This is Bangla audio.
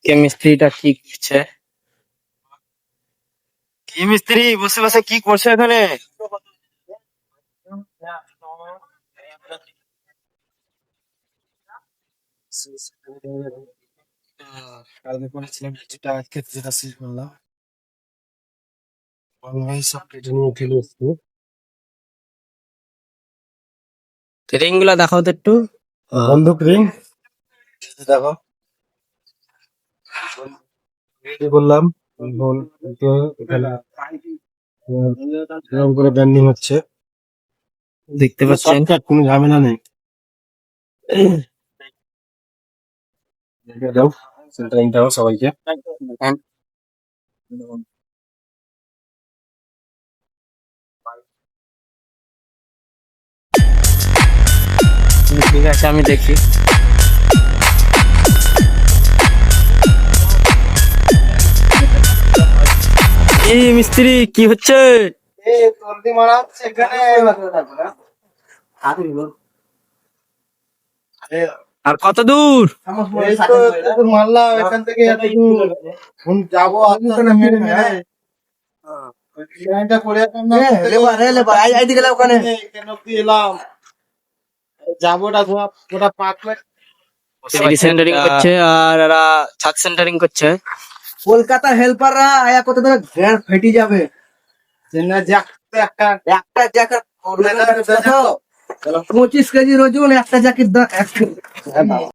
কেমিস্ট্রিটা কি করছে? কি মিস্ত্রি বসে বসে কি করছে এখানে? কালকে করেছিলাম কিছুটা, আজকে যেটা শেষ করলাম। অনলাইন সব কেটে নিয়ে চলে এসছি। রিং গুলা দেখাও তো একটু। বন্দুক রিং দেখো, রেডি করলাম। এখন তো এখানে এরকম করে ব্যান্ডিং হচ্ছে। দেখতে পাচ্ছেন শর্টকাট, কোনো ঝামেলা নেই। দেখে দাও সেন্টারিংটাও সবাইকে। ঠিক আছে, আমি দেখি। এই মিস্ত্রি কি হচ্ছে? আর কত দূর? মারলাম এখান থেকে যাবো যাবোটা গোটা পাক সেন্টারিং করছে আর এরা ছাদ সেন্টারিং করছে। কলকাতার হেল্পাররা আয়া কত ধরে ঘ্যাঁড় ফেটে যাবে। একটা একটা জ্যাকেট 25 কেজির ওজন, একটা জ্যাকেট